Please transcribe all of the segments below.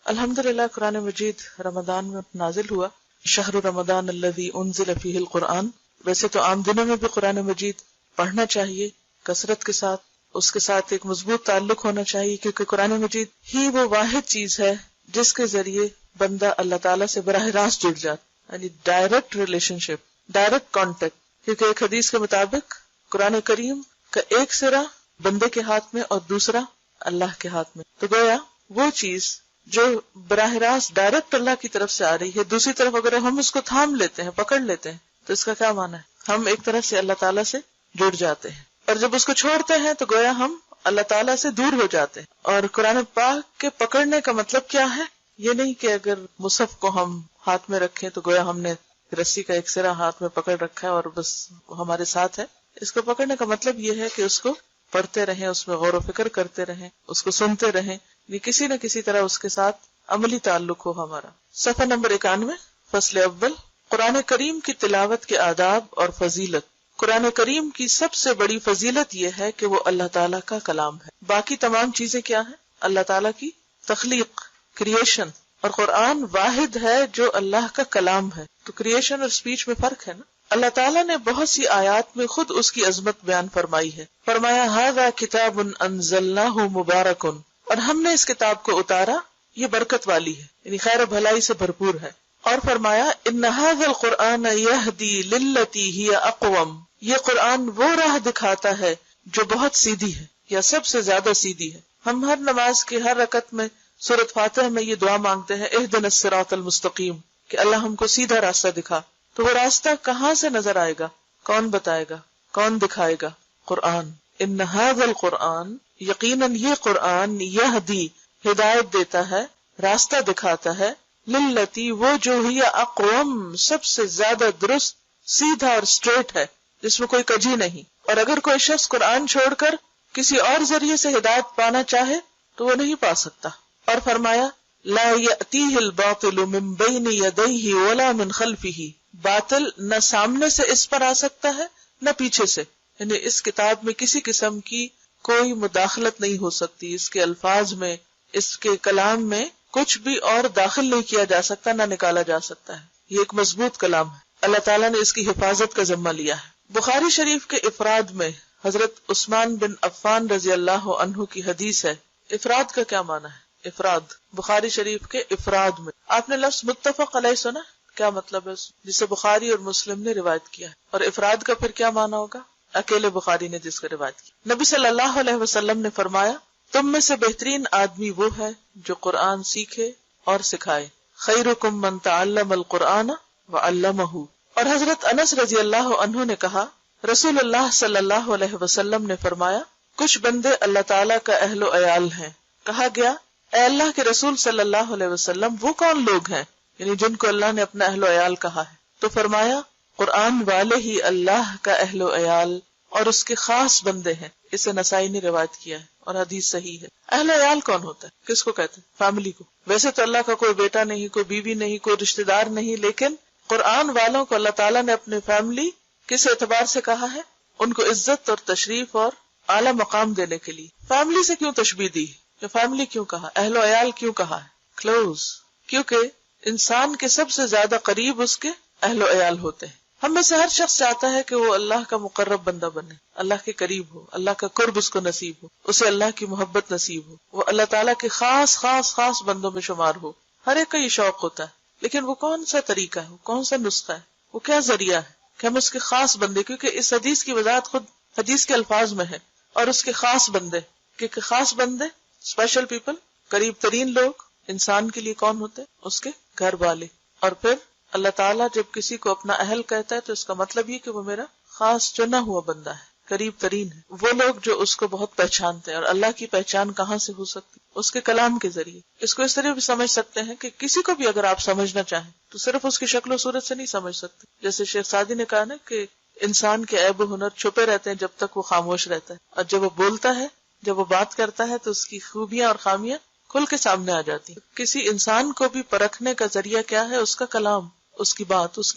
الحمدللہ قرآن مجید رمضان میں نازل ہوا، شہر رمضان الذی انزل فیہ القرآن۔ ویسے تو عام دنوں میں بھی قرآن مجید پڑھنا چاہیے کثرت کے ساتھ، اس کے ساتھ ایک مضبوط تعلق ہونا چاہیے، کیونکہ قرآن مجید ہی وہ واحد چیز ہے جس کے ذریعے بندہ اللہ تعالیٰ سے براہ راست جڑ جاتا، یعنی ڈائریکٹ ریلیشن شپ، ڈائریکٹ کانٹیکٹ۔ کیونکہ ایک حدیث کے مطابق قرآن کریم کا ایک سرا بندے کے ہاتھ میں اور دوسرا اللہ کے ہاتھ میں، تو گویا وہ چیز جو براہ راست ڈائریکٹ اللہ کی طرف سے آ رہی ہے، دوسری طرف اگر ہم اس کو تھام لیتے ہیں، پکڑ لیتے ہیں، تو اس کا کیا معنی ہے؟ ہم ایک طرف سے اللہ تعالیٰ سے جڑ جاتے ہیں، اور جب اس کو چھوڑتے ہیں تو گویا ہم اللہ تعالیٰ سے دور ہو جاتے ہیں۔ اور قرآن پاک کے پکڑنے کا مطلب کیا ہے؟ یہ نہیں کہ اگر مصحف کو ہم ہاتھ میں رکھیں تو گویا ہم نے رسی کا ایک سرا ہاتھ میں پکڑ رکھا ہے اور بس ہمارے ساتھ ہے۔ اس کو پکڑنے کا مطلب یہ ہے کہ اس کو پڑھتے رہیں، اس میں غور و فکر کرتے رہیں، اس کو سنتے رہیں، یہ کسی نہ کسی طرح اس کے ساتھ عملی تعلق ہو ہمارا۔ صفحہ نمبر 91، فصل اول، قرآن کریم کی تلاوت کے آداب اور فضیلت۔ قرآن کریم کی سب سے بڑی فضیلت یہ ہے کہ وہ اللہ تعالیٰ کا کلام ہے۔ باقی تمام چیزیں کیا ہیں؟ اللہ تعالیٰ کی تخلیق، کریشن، اور قرآن واحد ہے جو اللہ کا کلام ہے۔ تو کریشن اور سپیچ میں فرق ہے نا۔ اللہ تعالیٰ نے بہت سی آیات میں خود اس کی عظمت بیان فرمائی ہے۔ فرمایا ھذا کتاب انزلناہ مبارک، اور ہم نے اس کتاب کو اتارا، یہ برکت والی ہے، یعنی خیر و بھلائی سے بھرپور ہے۔ اور فرمایا ان ھذا القرآن یہدی للتی ہی اقوم، یہ قرآن وہ راہ دکھاتا ہے جو بہت سیدھی ہے یا سب سے زیادہ سیدھی ہے۔ ہم ہر نماز کی ہر رکعت میں سورۃ فاتحہ میں یہ دعا مانگتے ہیں اہدنا الصراط المستقیم، کہ اللہ ہم کو سیدھا راستہ دکھا۔ تو وہ راستہ کہاں سے نظر آئے گا؟ کون بتائے گا؟ کون دکھائے گا؟ قرآن۔ ان ھذا القرآن، یقیناً یہ قرآن، یہدی، ہدایت دیتا ہے، راستہ دکھاتا ہے، للتی، وہ جو ہی اقوم، سب سے زیادہ درست، سیدھا اور اسٹریٹ ہے، جس میں کوئی کجی نہیں۔ اور اگر کوئی شخص قرآن چھوڑ کر کسی اور ذریعے سے ہدایت پانا چاہے تو وہ نہیں پا سکتا۔ اور فرمایا لا یأتیہ الباطل من بین یدیہ ولا من خلفہ، باطل نہ سامنے سے اس پر آ سکتا ہے نہ پیچھے سے، یعنی اس کتاب میں کسی قسم کی کوئی مداخلت نہیں ہو سکتی، اس کے الفاظ میں، اس کے کلام میں کچھ بھی اور داخل نہیں کیا جا سکتا، نہ نکالا جا سکتا ہے۔ یہ ایک مضبوط کلام ہے، اللہ تعالیٰ نے اس کی حفاظت کا ذمہ لیا ہے۔ بخاری شریف کے افراد میں حضرت عثمان بن عفان رضی اللہ عنہ کی حدیث ہے۔ افراد کا کیا معنی ہے؟ افراد بخاری شریف کے افراد میں، آپ نے لفظ متفق علیہ سنا، کیا مطلب ہے جسے بخاری اور مسلم نے روایت کیا ہے، اور افراد کا پھر کیا معنی ہوگا؟ اکیلے بخاری نے جس کا روایت کی۔ نبی صلی اللہ علیہ وسلم نے فرمایا تم میں سے بہترین آدمی وہ ہے جو قرآن سیکھے اور سکھائے، خیرکم من تعلم القرآن وعلمہ۔ اور حضرت انس رضی اللہ عنہ نے کہا رسول اللہ صلی اللہ علیہ وسلم نے فرمایا کچھ بندے اللہ تعالیٰ کا اہل و عیال ہیں۔ کہا گیا اے اللہ کے رسول صلی اللہ علیہ وسلم وہ کون لوگ ہیں، یعنی جن کو اللہ نے اپنا اہل و عیال کہا ہے؟ تو فرمایا قرآن والے ہی اللہ کا اہل و عیال اور اس کے خاص بندے ہیں۔ اسے نسائی نے روایت کیا ہے اور حدیث صحیح ہے۔ اہل و عیال کون ہوتا ہے؟ کس کو کہتے ہیں؟ فیملی کو۔ ویسے تو اللہ کا کوئی بیٹا نہیں، کوئی بیوی نہیں، کوئی رشتہ دار نہیں، لیکن قرآن والوں کو اللہ تعالیٰ نے اپنے فیملی کس اعتبار سے کہا ہے؟ ان کو عزت اور تشریف اور اعلیٰ مقام دینے کے لیے۔ فیملی سے کیوں تشبیہ دی؟ کہ فیملی کیوں کہا؟ اہل و عیال کیوں کہا ہے؟ کلوز، کیونکہ انسان کے سب سے زیادہ قریب اس کے اہل و عیال ہوتے ہیں۔ ہم میں سے ہر شخص چاہتا ہے کہ وہ اللہ کا مقرب بندہ بنے، اللہ کے قریب ہو، اللہ کا قرب اس کو نصیب ہو، اسے اللہ کی محبت نصیب ہو، وہ اللہ تعالیٰ کے خاص خاص خاص بندوں میں شمار ہو۔ ہر ایک کا یہ شوق ہوتا ہے، لیکن وہ کون سا طریقہ ہے، وہ کون سا نسخہ ہے، وہ کیا ذریعہ ہے کہ ہم اس کے خاص بندے، کیونکہ اس حدیث کی وضاحت خود حدیث کے الفاظ میں ہے، اور اس کے خاص بندے، کیونکہ خاص بندے، اسپیشل پیپل، قریب ترین لوگ انسان کے لیے کون ہوتے؟ اس کے گھر والے۔ اور پھر اللہ تعالیٰ جب کسی کو اپنا اہل کہتا ہے تو اس کا مطلب یہ کہ وہ میرا خاص چنا ہوا بندہ ہے، قریب ترین ہے، وہ لوگ جو اس کو بہت پہچانتے ہیں۔ اور اللہ کی پہچان کہاں سے ہو سکتی؟ اس کے کلام کے ذریعے۔ اس کو اس طرح بھی سمجھ سکتے ہیں کہ کسی کو بھی اگر آپ سمجھنا چاہیں تو صرف اس کی شکل و صورت سے نہیں سمجھ سکتے۔ جیسے شیخ سعدی نے کہا نا کہ انسان کے عیب و ہنر چھپے رہتے ہیں جب تک وہ خاموش رہتا ہے، اور جب وہ بولتا ہے، جب وہ بات کرتا ہے تو اس کی خوبیاں اور خامیاں کھل کے سامنے آ جاتی ہیں۔ کسی انسان کو بھی پرکھنے کا ذریعہ کیا ہے؟ اس کا کلام، اس کی بات، اس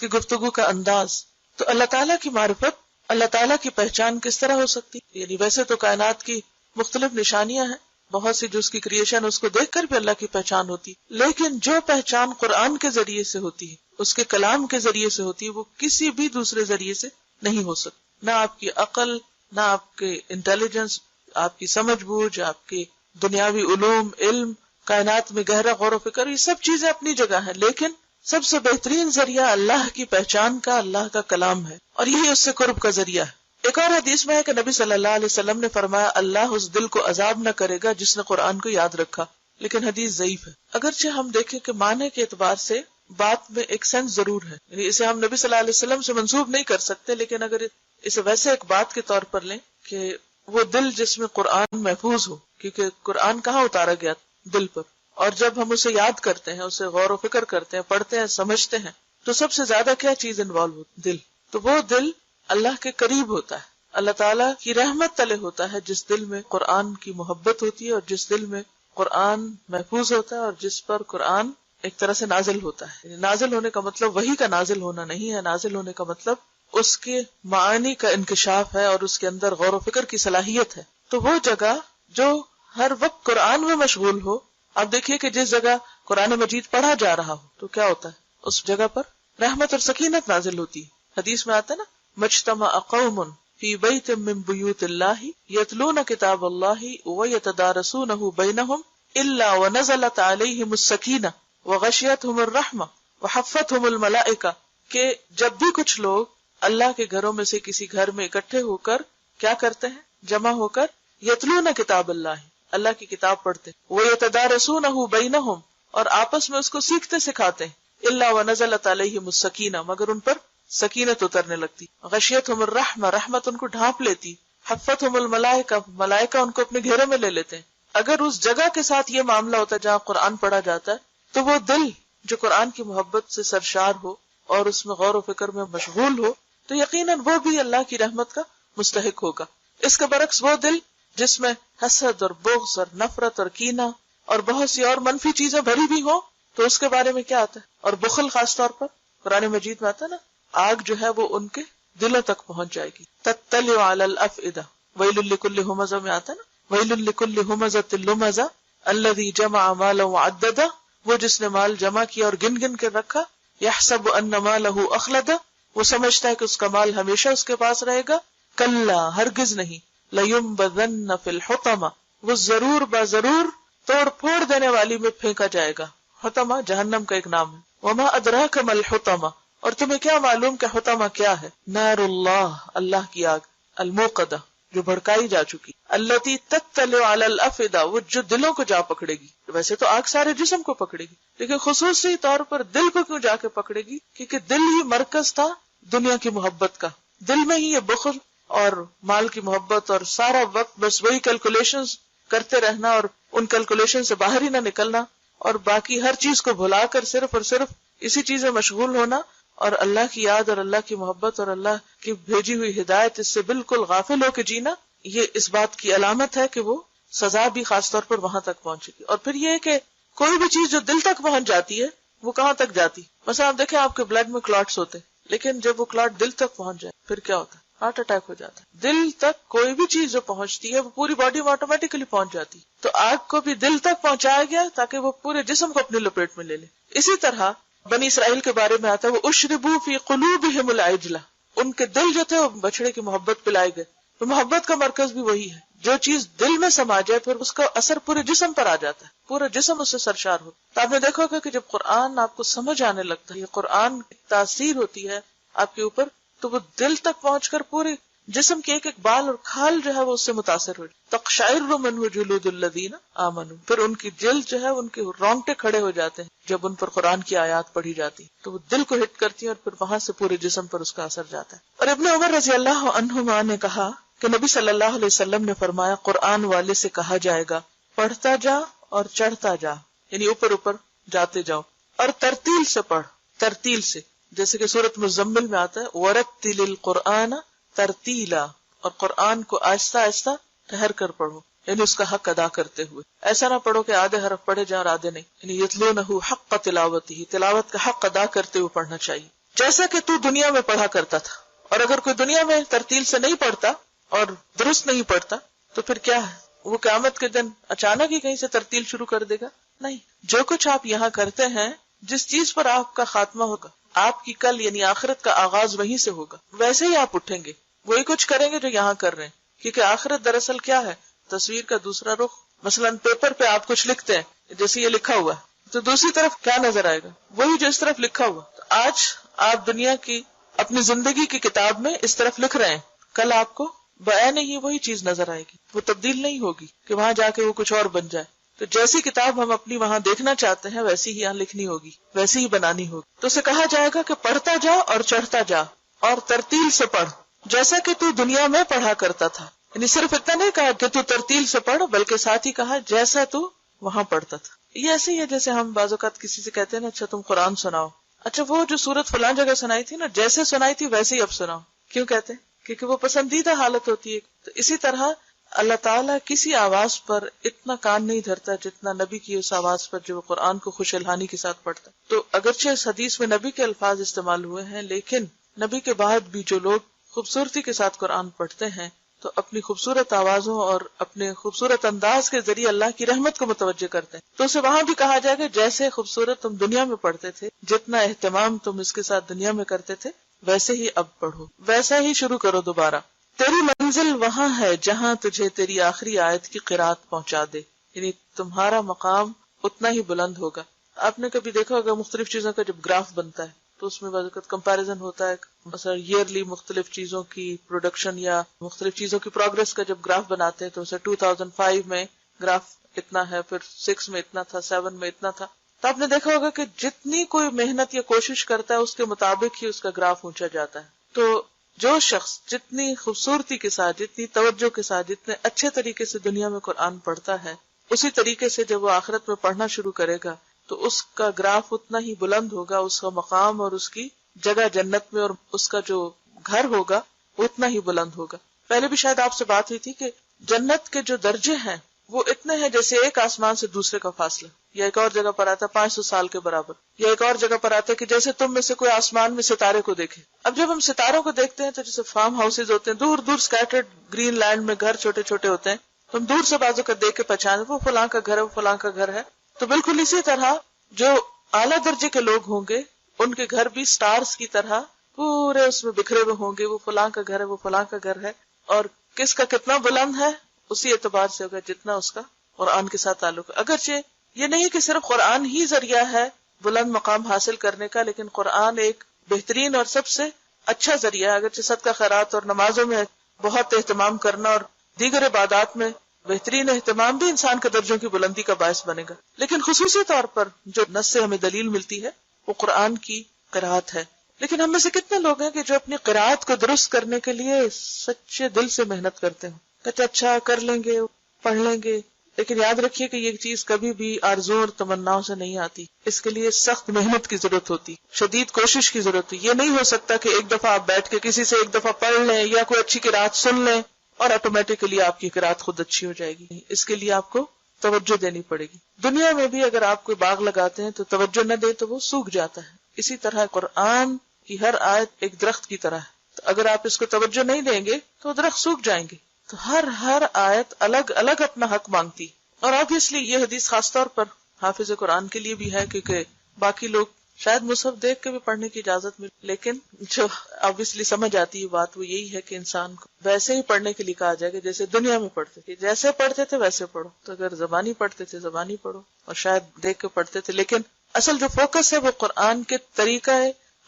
کی گفتگو کا انداز۔ تو اللہ تعالیٰ کی معرفت، اللہ تعالیٰ کی پہچان کس طرح ہو سکتی؟ یعنی ویسے تو کائنات کی مختلف نشانیاں ہیں، بہت سی جو اس کی کریشن اس کو دیکھ کر بھی اللہ کی پہچان ہوتی، لیکن جو پہچان قرآن کے ذریعے سے ہوتی ہے، اس کے کلام کے ذریعے سے ہوتی ہے، وہ کسی بھی دوسرے ذریعے سے نہیں ہو سکتی. نہ آپ کی عقل، نہ آپ کے انٹیلیجنس، آپ کی سمجھ بوجھ، آپ کے دنیاوی علوم، علم، کائنات میں گہرا غور و فکر، یہ سب چیزیں اپنی جگہ ہیں، لیکن سب سے بہترین ذریعہ اللہ کی پہچان کا اللہ کا کلام ہے، اور یہی اس سے قرب کا ذریعہ ہے. ایک اور حدیث میں ہے کہ نبی صلی اللہ علیہ وسلم نے فرمایا اللہ اس دل کو عذاب نہ کرے گا جس نے قرآن کو یاد رکھا، لیکن حدیث ضعیف ہے. اگرچہ ہم دیکھیں کہ معنی کے اعتبار سے بات میں ایک سینس ضرور ہے، یعنی اسے ہم نبی صلی اللہ علیہ وسلم سے منسوب نہیں کر سکتے، لیکن اگر اسے ویسے ایک بات کے طور پر لیں کہ وہ دل جس میں قرآن محفوظ ہو، کیونکہ قرآن کہاں اتارا گیا؟ دل پر. اور جب ہم اسے یاد کرتے ہیں، اسے غور و فکر کرتے ہیں، پڑھتے ہیں، سمجھتے ہیں، تو سب سے زیادہ کیا چیز انوالو ہوتی؟ دل. تو وہ دل اللہ کے قریب ہوتا ہے، اللہ تعالیٰ کی رحمت تلے ہوتا ہے، جس دل میں قرآن کی محبت ہوتی ہے، اور جس دل میں قرآن محفوظ ہوتا ہے، اور جس پر قرآن ایک طرح سے نازل ہوتا ہے. یعنی نازل ہونے کا مطلب وحی کا نازل ہونا نہیں ہے، نازل ہونے کا مطلب اس کے معانی کا انکشاف ہے اور اس کے اندر غور و فکر کی صلاحیت ہے. تو وہ جگہ جو ہر وقت قرآن میں مشغول ہو، آپ دیکھیے کہ جس جگہ قرآن مجید پڑھا جا رہا ہو تو کیا ہوتا ہے؟ اس جگہ پر رحمت اور سکینت نازل ہوتی ہے. حدیث میں آتا ہے نا، مجتمع قوم فی بیت من بیوت اللہ یتلون کتاب اللہ ویتدارسونہ بینہم الا ونزلت علیہم السکینہ وغشیتہم الرحمہ وحفتہم الملائکہ، کہ جب بھی کچھ لوگ اللہ کے گھروں میں سے کسی گھر میں اکٹھے ہو کر کیا کرتے ہیں؟ جمع ہو کر یتلون کتاب اللہ، اللہ کی کتاب پڑھتے، ویتدارسونہ بینہم، اور آپس میں اس کو سیکھتے سکھاتے ہیں، الا ونزلت علیہم السکینہ، مگر ان پر سکینت اترنے لگتی، غشیتہم الرحمہ، رحمت ان کو ڈھانپ لیتی، حفتہم الملائکہ، ملائکہ ان کو اپنے گھیرے میں لے لیتے ہیں. اگر اس جگہ کے ساتھ یہ معاملہ ہوتا ہے جہاں قرآن پڑھا جاتا ہے، تو وہ دل جو قرآن کی محبت سے سرشار ہو اور اس میں غور و فکر میں مشغول ہو، تو یقیناً وہ بھی اللہ کی رحمت کا مستحق ہوگا. اس کے برعکس وہ دل جس میں حسد اور بغض اور نفرت اور کینہ اور بہت سی اور منفی چیزیں بھری بھی ہوں، تو اس کے بارے میں کیا آتا ہے؟ اور بخل خاص طور پر قرآن مجید میں آتا ہے نا، آگ جو ہے وہ ان کے دلوں تک پہنچ جائے گی. تطلع علی الافئدہ، ویل لکل ہمزہ میں آتا ہے نا، ویل لکل ہمزۃ لمزہ الذی جمع مالا وعددہ، وہ جس نے مال جمع کیا اور گن گن کے رکھا، یحسب ان مالہ اخلدہ، وہ سمجھتا ہے کہ اس کا مال ہمیشہ اس کے پاس رہے گا. کلا، ہرگز نہیں، لینبذن فی الحطمہ، وہ ضرور ضرور توڑ پھوڑ دینے والی میں پھینکا جائے گا. حطمہ جہنم کا ایک نام ہے. وما ادراک ما الحطمہ، اور تمہیں کیا معلوم کہ حطمہ کیا ہے؟ نار اللہ، اللہ کی آگ، الموقدہ، جو بھڑکائی جا چکی، التی تطلع علی الافئدہ، وہ جو دلوں کو جا پکڑے گی. ویسے تو آگ سارے جسم کو پکڑے گی، لیکن خصوصی طور پر دل کو کیوں جا کے پکڑے گی؟ کیونکہ دل ہی مرکز تھا دنیا کی محبت کا. دل میں ہی یہ بخل اور مال کی محبت اور سارا وقت بس وہی کیلکولیشنز کرتے رہنا اور ان کیلکولیشن سے باہر ہی نہ نکلنا، اور باقی ہر چیز کو بھلا کر صرف اور صرف اسی چیز میں مشغول ہونا، اور اللہ کی یاد اور اللہ کی محبت اور اللہ کی بھیجی ہوئی ہدایت اس سے بالکل غافل ہو کے جینا، یہ اس بات کی علامت ہے کہ وہ سزا بھی خاص طور پر وہاں تک پہنچے گی. اور پھر یہ کہ کوئی بھی چیز جو دل تک پہنچ جاتی ہے وہ کہاں تک جاتی؟ مثلا آپ دیکھیں آپ کے بلڈ میں کلاٹس ہوتے، لیکن جب وہ کلاٹ دل تک پہنچ جائے پھر کیا ہوتا ہے؟ ہارٹ اٹیک ہو جاتا ہے. دل تک کوئی بھی چیز جو پہنچتی ہے وہ پوری باڈی میں آٹومیٹکلی پہنچ جاتی. تو آگ کو بھی دل تک پہنچایا گیا تاکہ وہ پورے جسم کو اپنی لپیٹ میں لے لے. اسی طرح بنی اسرائیل کے بارے میں آتا ہے، وہ اشربوا فی قلوبہم العجلہ، ان کے دل جو تھے وہ بچڑے کی محبت پلائے گئے. تو محبت کا مرکز بھی وہی ہے، جو چیز دل میں سما جائے پھر اس کا اثر پورے جسم پر آ جاتا ہے، پورا جسم اس سے سرشار ہو. تو آپ نے دیکھا ہوگا کہ جب قرآن آپ کو سمجھ آنے لگتا ہے، یہ قرآن کی تاثیر ہوتی ہے آپ کے اوپر، تو وہ دل تک پہنچ کر پورے جسم کے ایک ایک بال اور کھال جو ہے وہ اس سے متاثر ہو. تقشعر منہ جلود الذین آمنوا، پھر ان کی جلد جو ہے ان کے رونگٹے کھڑے ہو جاتے ہیں جب ان پر قرآن کی آیات پڑھی جاتی، تو وہ دل کو ہٹ کرتی ہیں اور پھر وہاں سے پورے جسم پر اس کا اثر جاتا ہے. اور ابن عمر رضی اللہ عنہما نے کہا کہ نبی صلی اللہ علیہ وسلم نے فرمایا، قرآن والے سے کہا جائے گا پڑھتا جا اور چڑھتا جا، یعنی اوپر اوپر جاتے جاؤ، اور ترتیل سے پڑھ، ترتیل سے، جیسے کہ سورۃ مزمل میں آتا ہے وَرَتِّلِ الْقُرْآنَ ترتیلا، اور قرآن کو آہستہ آہستہ ٹھہر کر پڑھو، یعنی اس کا حق ادا کرتے ہوئے. ایسا نہ پڑھو کہ آدھے حرف پڑھے جائیں اور آدھے نہیں، یعنی یتلونہ حق تلاوتہ، تلاوت کا حق ادا کرتے ہوئے پڑھنا چاہیے، جیسا کہ تو دنیا میں پڑھا کرتا تھا. اور اگر کوئی دنیا میں ترتیل سے نہیں پڑھتا اور درست نہیں پڑھتا تو پھر کیا ہے؟ وہ قیامت کے دن اچانک ہی کہیں سے ترتیل شروع کر دے گا؟ نہیں. جو کچھ آپ یہاں کرتے ہیں، جس چیز پر آپ کا خاتمہ ہوگا، آپ کی کل یعنی آخرت کا آغاز وہیں سے ہوگا، ویسے ہی آپ اٹھیں گے، وہی کچھ کریں گے جو یہاں کر رہے ہیں. کیونکہ آخرت دراصل کیا ہے؟ تصویر کا دوسرا رخ. مثلاً پیپر پہ آپ کچھ لکھتے ہیں، جیسے یہ لکھا ہوا ہے، تو دوسری طرف کیا نظر آئے گا؟ وہی جو اس طرف لکھا ہوا. تو آج آپ دنیا کی اپنی زندگی کی کتاب میں اس طرف لکھ رہے ہیں، کل آپ کو بعین ہی وہی چیز نظر آئے گی. وہ تبدیل نہیں ہوگی کہ وہاں جا کے وہ کچھ اور بن جائے. تو جیسی کتاب ہم اپنی وہاں دیکھنا چاہتے ہیں ویسی ہی یہاں لکھنی ہوگی، ویسی ہی بنانی ہوگی. تو اسے کہا جائے گا کہ پڑھتا جا اور چڑھتا جا اور ترتیل سے پڑھ جیسا کہ تو دنیا میں پڑھا کرتا تھا. یعنی صرف اتنا نہیں کہا کہ تو ترتیل سے پڑھ، بلکہ ساتھ ہی کہا جیسا تو وہاں پڑھتا تھا. یہ ایسے ہی ہے جیسے ہم بعض اوقات کسی سے کہتے ہیں نا، اچھا تم قرآن سناؤ، اچھا وہ جو سورت فلاں جگہ سنائی تھی نا، جیسے سنائی تھی ویسے ہی اب سناؤ. کیوں کہتے ہیں؟ کیونکہ وہ پسندیدہ حالت ہوتی ہے. تو اسی طرح اللہ تعالیٰ کسی آواز پر اتنا کان نہیں دھرتا جتنا نبی کی اس آواز پر جو قرآن کو خوش الحانی کے ساتھ پڑھتا. تو اگرچہ اس حدیث میں نبی کے الفاظ استعمال ہوئے ہیں، لیکن نبی کے بعد بھی جو لوگ خوبصورتی کے ساتھ قرآن پڑھتے ہیں تو اپنی خوبصورت آوازوں اور اپنے خوبصورت انداز کے ذریعے اللہ کی رحمت کو متوجہ کرتے ہیں. تو اسے وہاں بھی کہا جائے گا جیسے خوبصورت تم دنیا میں پڑھتے تھے، جتنا اہتمام تم اس کے ساتھ دنیا میں کرتے تھے، ویسے ہی اب پڑھو، ویسا ہی شروع کرو دوبارہ. تیری منزل وہاں ہے جہاں تجھے تیری آخری آیت کی قرات پہنچا دے. یعنی تمہارا مقام اتنا ہی بلند ہوگا. آپ نے کبھی دیکھا ہوگا مختلف چیزوں کا جب گراف بنتا ہے تو اس میں بعض اوقات کمپیریزن ہوتا ہے، مثلا ایئرلی مختلف چیزوں کی پروڈکشن یا مختلف چیزوں کی پروگرس کا جب گراف بناتے ہیں تو اسے 2005 میں گراف اتنا ہے، پھر 6 میں اتنا تھا، 7 میں اتنا تھا. تو آپ نے دیکھا ہوگا کہ جتنی کوئی محنت یا کوشش کرتا ہے اس کے مطابق ہی اس کا گراف اونچا جاتا ہے. تو جو شخص جتنی خوبصورتی کے ساتھ، جتنی توجہ کے ساتھ، جتنے اچھے طریقے سے دنیا میں قرآن پڑھتا ہے، اسی طریقے سے جب وہ آخرت میں پڑھنا شروع کرے گا تو اس کا گراف اتنا ہی بلند ہوگا، اس کا مقام اور اس کی جگہ جنت میں اور اس کا جو گھر ہوگا اتنا ہی بلند ہوگا. پہلے بھی شاید آپ سے بات ہوئی تھی کہ جنت کے جو درجے ہیں وہ اتنے ہیں جیسے ایک آسمان سے دوسرے کا فاصلہ، یا ایک اور جگہ پر آتا ہے 500 سال کے برابر، یا ایک اور جگہ پر آتا ہے کہ جیسے تم میں سے کوئی آسمان میں ستارے کو دیکھے. اب جب ہم ستاروں کو دیکھتے ہیں تو جیسے فارم ہاؤسز ہوتے ہیں، دور دور سکیٹرڈ گرین لینڈ میں گھر چھوٹے چھوٹے ہوتے ہیں، تم دور سے بازو کا دیکھ کے پہچان وہ فلاں کا گھر ہے، وہ فلاں کا گھر ہے. تو بالکل اسی طرح جو اعلیٰ درجے کے لوگ ہوں گے ان کے گھر بھی سٹارز کی طرح پورے اس میں بکھرے ہوئے ہوں گے، وہ فلاں کا گھر ہے، وہ فلاں کا گھر ہے. اور کس کا کتنا بلند ہے اسی اعتبار سے ہوگا جتنا اس کا قرآن کے ساتھ تعلق ہے. اگرچہ یہ نہیں کہ صرف قرآن ہی ذریعہ ہے بلند مقام حاصل کرنے کا، لیکن قرآن ایک بہترین اور سب سے اچھا ذریعہ ہے. اگرچہ صدقہ خیرات اور نمازوں میں بہت اہتمام کرنا اور دیگر عبادات میں بہترین اہتمام بھی انسان کے درجوں کی بلندی کا باعث بنے گا، لیکن خصوصی طور پر جو نص سے ہمیں دلیل ملتی ہے وہ قرآن کی قرات ہے. لیکن ہم میں سے کتنے لوگ ہیں کہ جو اپنی قرات کو درست کرنے کے لیے سچے دل سے محنت کرتے ہیں، کہتے اچھا کر لیں گے، پڑھ لیں گے، لیکن یاد رکھیے کہ یہ چیز کبھی بھی آرزو اور تمناؤں سے نہیں آتی. اس کے لیے سخت محنت کی ضرورت ہوتی، شدید کوشش کی ضرورت ہوتی. یہ نہیں ہو سکتا کہ ایک دفعہ آپ بیٹھ کے کسی سے ایک دفعہ پڑھ لیں یا کوئی اچھی قرات سن لیں اور آٹومیٹکلی آپ کی قرات خود اچھی ہو جائے گی. اس کے لیے آپ کو توجہ دینی پڑے گی. دنیا میں بھی اگر آپ کوئی باغ لگاتے ہیں تو توجہ نہ دے تو وہ سوکھ جاتا ہے. اسی طرح قرآن کی ہر آیت ایک درخت کی طرح ہے، تو اگر آپ اس کو توجہ نہیں دیں گے تو درخت سوکھ جائیں گے. تو ہر آیت الگ الگ اپنا حق مانگتی. اور obviously یہ حدیث خاص طور پر حافظ قرآن کے لیے بھی ہے، کیونکہ باقی لوگ شاید مصحف دیکھ کے بھی پڑھنے کی اجازت ملے، لیکن جو obviously سمجھ آتی ہے بات وہ یہی ہے کہ انسان کو ویسے ہی پڑھنے کے لیے کہا جائے گا جیسے دنیا میں پڑھتے تھے. جیسے پڑھتے تھے ویسے پڑھو. تو اگر زبانی پڑھتے تھے زبانی پڑھو، اور شاید دیکھ کے پڑھتے تھے، لیکن اصل جو فوکس ہے وہ قرآن کے طریقہ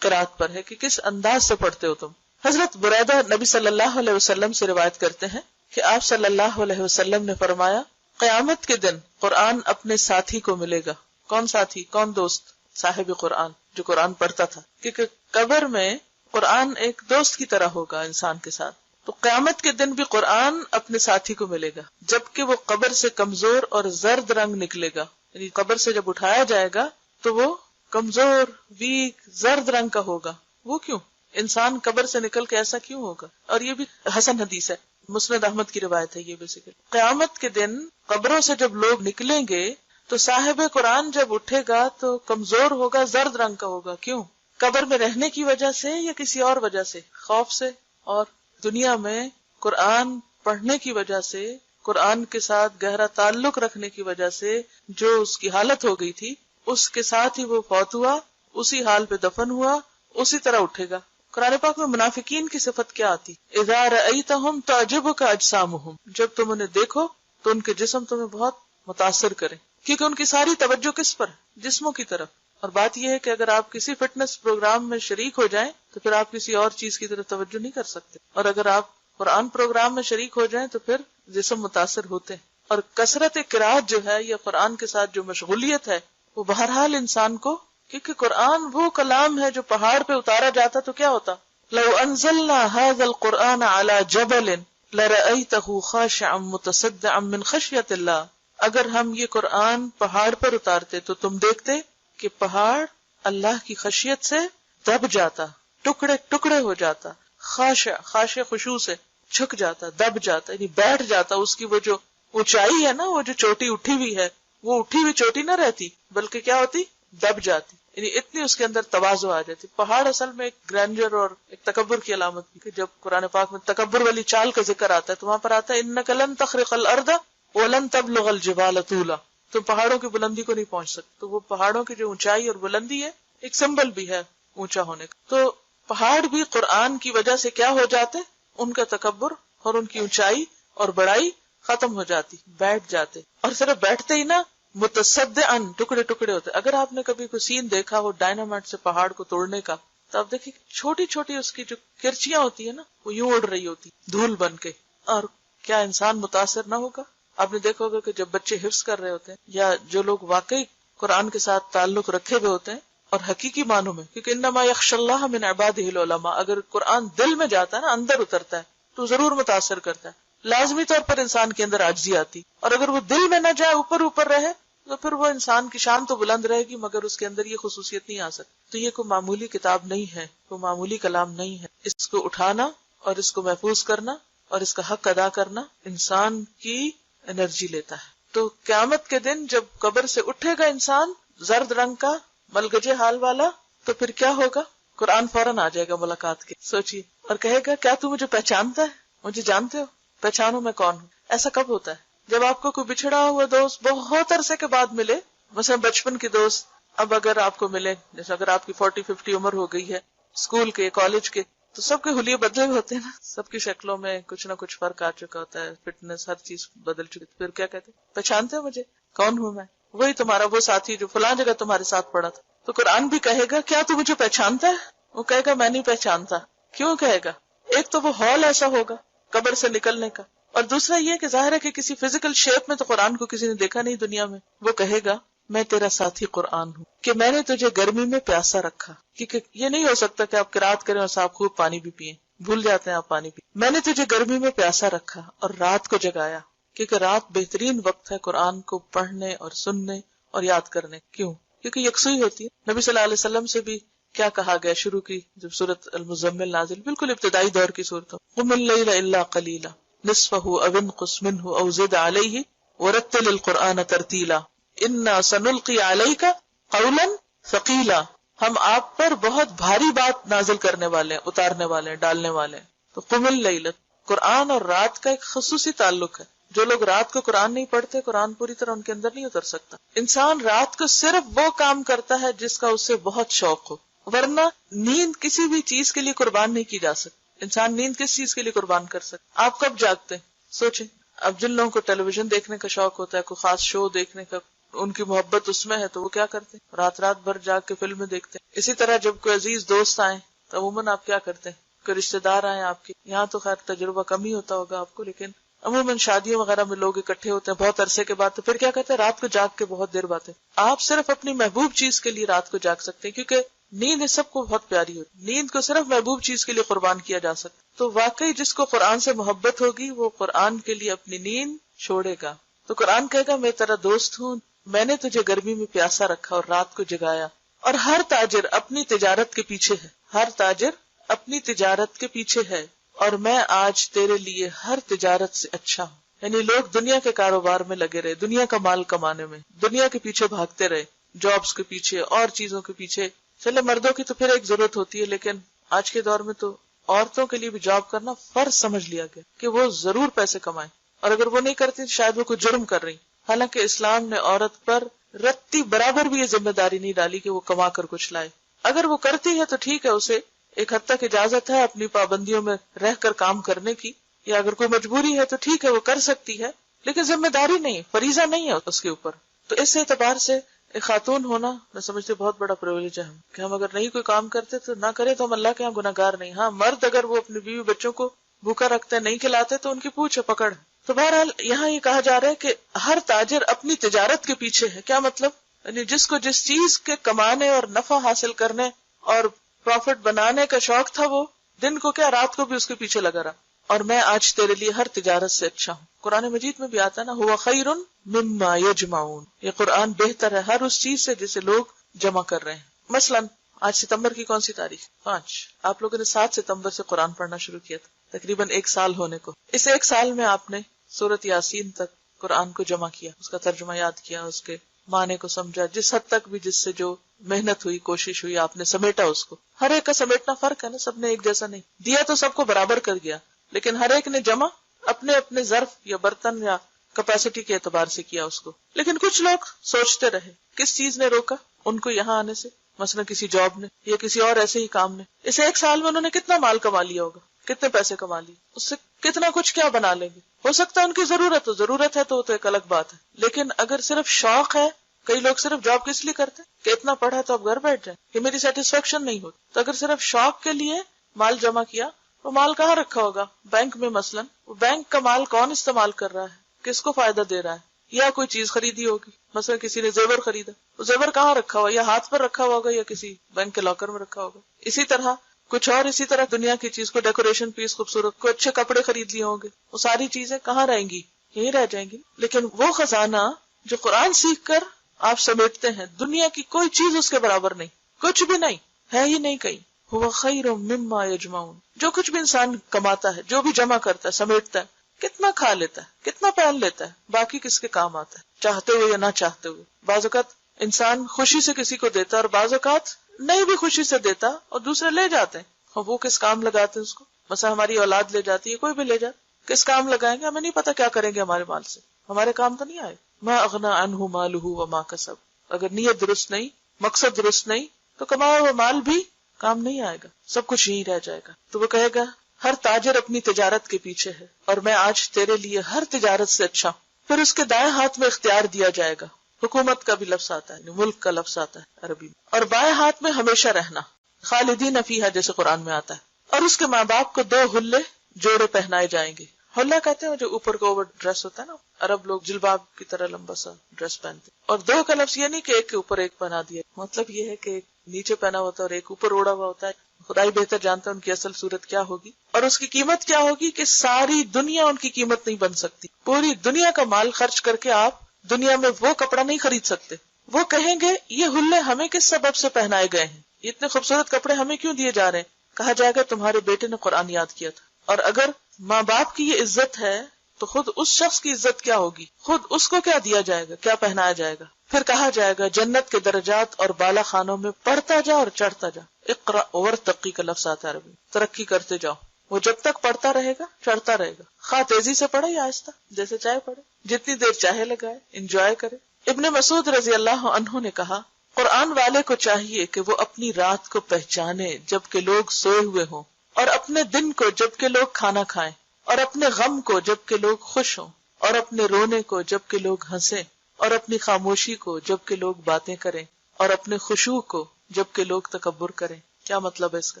قرات پر ہے کہ کس انداز سے پڑھتے ہو تم. حضرت بریدہ نبی صلی اللہ علیہ وسلم سے روایت کرتے ہیں کہ آپ صلی اللہ علیہ وسلم نے فرمایا، قیامت کے دن قرآن اپنے ساتھی کو ملے گا. کون ساتھی؟ کون دوست؟ صاحب قرآن، جو قرآن پڑھتا تھا. کیونکہ قبر میں قرآن ایک دوست کی طرح ہوگا انسان کے ساتھ. تو قیامت کے دن بھی قرآن اپنے ساتھی کو ملے گا، جبکہ وہ قبر سے کمزور اور زرد رنگ نکلے گا. یعنی قبر سے جب اٹھایا جائے گا تو وہ کمزور، ویک، زرد رنگ کا ہوگا. وہ کیوں؟ انسان قبر سے نکل کے ایسا کیوں ہوگا؟ اور یہ بھی حسن حدیث ہے، مسند احمد کی روایت ہے. یہ بیسیکلی قیامت کے دن قبروں سے جب لوگ نکلیں گے تو صاحب قرآن جب اٹھے گا تو کمزور ہوگا، زرد رنگ کا ہوگا. کیوں؟ قبر میں رہنے کی وجہ سے یا کسی اور وجہ سے؟ خوف سے اور دنیا میں قرآن پڑھنے کی وجہ سے، قرآن کے ساتھ گہرا تعلق رکھنے کی وجہ سے جو اس کی حالت ہو گئی تھی اس کے ساتھ ہی وہ فوت ہوا، اسی حال پہ دفن ہوا، اسی طرح اٹھے گا۔ قرآن پاک میں منافقین کی صفت کیا آتی؟ اذا رأیتہم تعجبک اجسامہم، جب تم انہیں دیکھو تو ان کے جسم تمہیں بہت متاثر کریں، کیونکہ ان کی ساری توجہ کس پر؟ جسموں کی طرف۔ اور بات یہ ہے کہ اگر آپ کسی فٹنس پروگرام میں شریک ہو جائیں تو پھر آپ کسی اور چیز کی طرف توجہ نہیں کر سکتے، اور اگر آپ قرآن پروگرام میں شریک ہو جائیں تو پھر جسم متاثر ہوتے ہیں۔ اور کثرت قرات جو ہے یا قرآن کے ساتھ جو مشغولیت ہے وہ بہرحال انسان کو، کیونکہ قرآن وہ کلام ہے جو پہاڑ پہ اتارا جاتا تو کیا ہوتا؟ لو انزلنا هذا القرآن على جبل لرأيته خاشعا متصدعا من خشية اللہ، اگر ہم یہ قرآن پہاڑ پر اتارتے تو تم دیکھتے کہ پہاڑ اللہ کی خشیت سے دب جاتا، ٹکڑے ٹکڑے ہو جاتا، خاشع خشوع سے جھک جاتا، دب جاتا، یعنی بیٹھ جاتا۔ اس کی وہ جو اونچائی ہے نا، وہ جو چوٹی اٹھی ہوئی ہے، وہ اٹھی ہوئی چوٹی نہ رہتی بلکہ کیا ہوتی؟ دب جاتی، یعنی اتنی اس کے اندر تواضع آ جاتی۔ پہاڑ اصل میں ایک گرینڈر اور ایک تکبر کی علامت بھی کہ جب قرآن پاک میں تکبر والی چال کا ذکر آتا ہے تو وہاں پر آتا ہے انک لن تخرق الارض ولن تبلغ الجبال طولا، تم پہاڑوں کی بلندی کو نہیں پہنچ سکتے۔ تو وہ پہاڑوں کی جو اونچائی اور بلندی ہے ایک سمبل بھی ہے اونچا ہونے کا۔ تو پہاڑ بھی قرآن کی وجہ سے کیا ہو جاتے؟ ان کا تکبر اور ان کی اونچائی اور بڑائی ختم ہو جاتی، بیٹھ جاتے، اور صرف بیٹھتے ہی نا متصدعاً ٹکڑے ٹکڑے ہوتے۔ اگر آپ نے کبھی کوئی سین دیکھا ہو ڈائنامائٹ سے پہاڑ کو توڑنے کا تو آپ دیکھیں چھوٹی چھوٹی اس کی جو کرچیاں ہوتی ہیں نا وہ یوں اڑ رہی ہوتی دھول بن کے، اور کیا انسان متاثر نہ ہوگا؟ آپ نے دیکھا ہوگا کہ جب بچے حفظ کر رہے ہوتے ہیں یا جو لوگ واقعی قرآن کے ساتھ تعلق رکھے ہوئے ہوتے ہیں اور حقیقی معنوں میں، کیونکہ انما یخشی اللہ من عبادہ العلماء، اگر قرآن دل میں جاتا ہے نا، اندر اترتا ہے تو ضرور متاثر کرتا ہے، لازمی طور پر انسان کے اندر عاجزی آتی، اور اگر وہ دل میں نہ جائے، اوپر اوپر رہے تو پھر وہ انسان کی شان تو بلند رہے گی مگر اس کے اندر یہ خصوصیت نہیں آ سکتی۔ تو یہ کوئی معمولی کتاب نہیں ہے، کوئی معمولی کلام نہیں ہے، اس کو اٹھانا اور اس کو محفوظ کرنا اور اس کا حق ادا کرنا انسان کی انرجی لیتا ہے۔ تو قیامت کے دن جب قبر سے اٹھے گا انسان زرد رنگ کا ملگجے حال والا، تو پھر کیا ہوگا؟ قرآن فوراً آ جائے گا ملاقات کے، سوچیے، اور کہے گا کیا تو مجھے پہچانتا ہے؟ مجھے جانتے ہو؟ پہچانو میں کون ہوں۔ ایسا کب ہوتا ہے؟ جب آپ کو کوئی بچھڑا ہوا دوست بہت عرصے کے بعد ملے، مثلا بچپن کے دوست اب اگر آپ کو ملے، جیسے اگر آپ کی 40-50 عمر ہو گئی ہے، اسکول کے کالج کے، تو سب کے حلیے بدلے ہوتے ہیں نا، سب کی شکلوں میں کچھ نہ کچھ فرق آ چکا ہوتا ہے، فٹنس ہر چیز بدل چکی، پھر کیا کہتے ہیں؟ پہچانتے ہو مجھے؟ کون ہوں میں؟ وہی تمہارا وہ ساتھی جو فلاں جگہ تمہارے ساتھ پڑا تھا۔ تو قرآن بھی کہے گا کیا تو مجھے پہچانتا ہے؟ وہ کہے گا میں نہیں پہچانتا۔ کیوں کہے گا؟ ایک تو وہ ہال ایسا ہوگا قبر سے نکلنے کا، اور دوسرا یہ کہ ظاہر ہے کہ کسی فزیکل شیپ میں تو قرآن کو کسی نے دیکھا نہیں دنیا میں۔ وہ کہے گا میں تیرا ساتھی قرآن ہوں، کہ میں نے تجھے گرمی میں پیاسا رکھا، کیونکہ یہ نہیں ہو سکتا کہ آپ قرات کریں اور آپ خوب پانی بھی پیئیں، بھول جاتے ہیں آپ پانی پی۔ میں نے تجھے گرمی میں پیاسا رکھا اور رات کو جگایا، کیونکہ رات بہترین وقت ہے قرآن کو پڑھنے اور سننے اور یاد کرنے۔ کیوں؟ کیونکہ یکسوئی ہوتی ہے۔ نبی صلی اللہ علیہ وسلم سے بھی کیا کہا گیا شروع کی جب سورۃ المزمل نازل، بالکل ابتدائی دور کی صورت ہو، قم اللیل الا قلیلا نصفہ او انقص منہ او زد علیہ ورتل القرآن ترتیلا انا سنلقی علیک قولا ثقیلا، ہم آپ پر بہت بھاری بات نازل کرنے والے ہیں، اتارنے والے ہیں، ڈالنے والے ہیں۔ تو قم اللیل، قرآن اور رات کا ایک خصوصی تعلق ہے۔ جو لوگ رات کو قرآن نہیں پڑھتے، قرآن پوری طرح ان کے اندر نہیں اتر سکتا۔ انسان رات کو صرف وہ کام کرتا ہے جس کا اسے بہت شوق ہو، ورنہ نیند کسی بھی چیز کے لیے قربان نہیں کی جا سکتی۔ انسان نیند کس چیز کے لیے قربان کر سکتا؟ آپ کب جاگتے ہیں؟ سوچیں، اب جن لوگوں کو ٹیلی ویژن دیکھنے کا شوق ہوتا ہے، کوئی خاص شو دیکھنے کا، ان کی محبت اس میں ہے تو وہ کیا کرتے ہیں؟ رات رات بھر جاگ کے فلمیں دیکھتے ہیں۔ اسی طرح جب کوئی عزیز دوست آئیں تو عموماً آپ کیا کرتے ہیں؟ کوئی رشتے دار آئیں آپ کے، یہاں تو خیر تجربہ کم ہی ہوتا ہوگا آپ کو، لیکن عموماً شادیوں وغیرہ میں لوگ اکٹھے ہوتے ہیں بہت عرصے کے بعد، تو پھر کیا کہتے ہیں؟ رات کو جاگ کے بہت دیر باتیں۔ آپ صرف اپنی محبوب چیز کے لیے رات کو جاگ سکتے ہیں، کیونکہ نیند اس سب کو بہت پیاری ہوتی، نیند کو صرف محبوب چیز کے لیے قربان کیا جا سکتا۔ تو واقعی جس کو قرآن سے محبت ہوگی وہ قرآن کے لیے اپنی نیند چھوڑے گا۔ تو قرآن کہے گا میں تیرا دوست ہوں، میں نے تجھے گرمی میں پیاسا رکھا اور رات کو جگایا۔ اور ہر تاجر اپنی تجارت کے پیچھے ہے، ہر تاجر اپنی تجارت کے پیچھے ہے، اور میں آج تیرے لیے ہر تجارت سے اچھا ہوں۔ یعنی لوگ دنیا کے کاروبار میں لگے رہے، دنیا کا مال کمانے میں، دنیا کے پیچھے بھاگتے رہے، جابز کے پیچھے اور چیزوں کے پیچھے۔ چلے مردوں کی تو پھر ایک ضرورت ہوتی ہے، لیکن آج کے دور میں تو عورتوں کے لیے بھی جاب کرنا فرض سمجھ لیا گیا کہ وہ ضرور پیسے کمائیں۔ اور اگر وہ نہیں کرتی تو شاید وہ کوئی جرم کر رہی. حالانکہ اسلام نے عورت پر رتی برابر بھی یہ ذمہ داری نہیں ڈالی کہ وہ کما کر کچھ لائے. اگر وہ کرتی ہے تو ٹھیک ہے، اسے ایک حد تک اجازت ہے اپنی پابندیوں میں رہ کر کام کرنے کی، یا اگر کوئی مجبوری ہے تو ٹھیک ہے وہ کر سکتی ہے، لیکن ذمہ داری نہیں، فریضہ نہیں ہے اس کے اوپر. تو اس اعتبار سے ایک خاتون ہونا میں سمجھتی بہت بڑا پریویلیج ہے کہ ہم اگر نہیں کوئی کام کرتے تو نہ کرے تو ہم اللہ کے یہاں گناہگار نہیں. ہاں مرد اگر وہ اپنی بیوی بچوں کو بھوکا رکھتے ہیں، نہیں کھلاتے تو ان کی پوچھ پکڑ. تو بہرحال یہاں یہ کہا جا رہا ہے کہ ہر تاجر اپنی تجارت کے پیچھے ہے. کیا مطلب؟ یعنی جس کو جس چیز کے کمانے اور نفع حاصل کرنے اور پروفٹ بنانے کا شوق تھا، وہ دن کو کیا رات کو بھی اس کے پیچھے لگا رہا. اور میں آج تیرے لیے ہر تجارت سے اچھا ہوں. قرآن مجید میں بھی آتا نا، ہوا خیر مما یجمعون. یہ قرآن بہتر ہے ہر اس چیز سے جسے لوگ جمع کر رہے ہیں. مثلا آج ستمبر کی کون سی تاریخ؟ 5. آپ لوگوں نے 7 ستمبر سے قرآن پڑھنا شروع کیا تھا، تقریباً 1 سال ہونے کو. اس 1 سال میں آپ نے سورۃ یاسین تک قرآن کو جمع کیا، اس کا ترجمہ یاد کیا، اس کے معنی کو سمجھا، جس حد تک بھی جس سے جو محنت ہوئی، کوشش ہوئی، آپ نے سمیٹا اس کو. ہر ایک کا سمیٹنا فرق ہے نا، سب نے ایک جیسا نہیں دیا، تو سب کو برابر کر گیا، لیکن ہر ایک نے جمع اپنے اپنے ظرف یا برتن یا کیپیسٹی کے اعتبار سے کیا اس کو. لیکن کچھ لوگ سوچتے رہے کس چیز نے روکا ان کو یہاں آنے سے، مثلا کسی جاب نے یا کسی اور ایسے ہی کام نے. اس 1 سال میں انہوں نے کتنا مال کما لیا ہوگا، کتنے پیسے کما لیے، اس سے کتنا کچھ کیا بنا لیں گے. ہو سکتا ہے ان کی ضرورت ہے تو وہ تو ایک الگ بات ہے، لیکن اگر صرف شوق ہے، کئی لوگ صرف جاب کس لیے کرتے ہیں کہ اتنا پڑھا تو اب گھر بیٹھ جائیں، کہ میری سیٹسفیکشن نہیں ہوتی. تو اگر صرف شوق کے لیے مال جمع کیا، وہ مال کہاں رکھا ہوگا؟ بینک میں. مثلا وہ بینک کا مال کون استعمال کر رہا ہے، کس کو فائدہ دے رہا ہے؟ یا کوئی چیز خریدی ہوگی، مثلا کسی نے زیور خریدا، وہ زیور کہاں رکھا ہوا؟ یا ہاتھ پر رکھا ہوگا یا کسی بینک کے لاکر میں رکھا ہوگا. اسی طرح کچھ اور، اسی طرح دنیا کی چیز کو ڈیکوریشن پیس خوبصورت، کوئی اچھے کپڑے خرید لیے ہوں گے، وہ ساری چیزیں کہاں رہیں گی؟ یہیں رہ جائیں گی. لیکن وہ خزانہ جو قرآن سیکھ کر آپ سمیٹتے ہیں، دنیا کی کوئی چیز اس کے برابر نہیں، کچھ بھی نہیں ہے ہی نہیں کہیں. ہوا خیر مما یجمعون. جو کچھ بھی انسان کماتا ہے، جو بھی جمع کرتا ہے، سمیٹتا ہے، کتنا کھا لیتا ہے، کتنا پہن لیتا ہے، باقی کس کے کام آتا ہے، چاہتے ہوئے یا نہ چاہتے ہوئے. بعض اوقات انسان خوشی سے کسی کو دیتا ہے اور بعض اوقات نہیں بھی خوشی سے دیتا اور دوسرے لے جاتے ہیں. اور وہ کس کام لگاتے ہیں اس کو؟ مثلا ہماری اولاد لے جاتی ہے، کوئی بھی لے جاتے، کس کام لگائیں گے؟ ہمیں نہیں پتا کیا کریں گے ہمارے مال سے، ہمارے کام تو نہیں آئے. ما اغنى عنہ مالہ وما کسب. اگر نیت درست نہیں، مقصد درست نہیں، تو کمایا ہوا مال بھی کام نہیں آئے گا، سب کچھ یہیں رہ جائے گا. تو وہ کہے گا ہر تاجر اپنی تجارت کے پیچھے ہے، اور میں آج تیرے لیے ہر تجارت سے اچھا ہوں. پھر اس کے دائیں ہاتھ میں اختیار دیا جائے گا. حکومت کا بھی لفظ آتا ہے، ملک کا لفظ آتا ہے عربی میں. اور بائیں ہاتھ میں ہمیشہ رہنا، خالدین فیہا جیسے قرآن میں آتا ہے. اور اس کے ماں باپ کو 2 حلے جوڑے پہنائے جائیں گے. حلہ کہتے ہیں جو اوپر کو اوور ڈریس ہوتا ہے نا، عرب لوگ جلباب کی طرح لمبا سا ڈریس پہنتے. اور 2 کا لفظ یہ نہیں کہ ایک کے اوپر ایک پہنا دیا، مطلب یہ ہے کہ ایک نیچے پہنا ہوتا ہے اور ایک اوپر اوڑا ہوا ہوتا ہے. خدائی بہتر جانتا ہے ان کی اصل صورت کیا ہوگی اور اس کی قیمت کیا ہوگی، کہ ساری دنیا ان کی قیمت نہیں بن سکتی. پوری دنیا کا مال خرچ کر کے آپ دنیا میں وہ کپڑا نہیں خرید سکتے. وہ کہیں گے یہ حلے ہمیں کس سبب سے پہنائے گئے ہیں، اتنے خوبصورت کپڑے ہمیں کیوں دیے جا رہے ہیں؟ کہا جائے گا تمہارے بیٹے نے قرآن یاد کیا تھا. اور اگر ماں باپ کی یہ عزت ہے تو خود اس شخص کی عزت کیا ہوگی، خود اس کو کیا دیا جائے گا، کیا پہنایا جائے گا. پھر کہا جائے گا جنت کے درجات اور بالا خانوں میں پڑھتا جا اور چڑھتا جا. اقرا ورتقی کا لفظ آتا ہے عربی، ترقی کرتے جاؤ. وہ جب تک پڑھتا رہے گا چڑھتا رہے گا، خواہ تیزی سے پڑھے یا آہستہ، جیسے چاہے پڑھے، جتنی دیر چاہے لگائے، انجوائے کرے. ابن مسعود رضی اللہ عنہ نے کہا قرآن والے کو چاہیے کہ وہ اپنی رات کو پہچانے جبکہ لوگ سوئے ہوئے ہوں، اور اپنے دن کو جبکہ لوگ کھانا کھائیں، اور اپنے غم کو جبکہ لوگ خوش ہوں، اور اپنے رونے کو جبکہ لوگ ہنسیں، اور اپنی خاموشی کو جبکہ لوگ باتیں کریں، اور اپنے خشوع کو جبکہ لوگ تکبر کریں. کیا مطلب ہے اس کا؟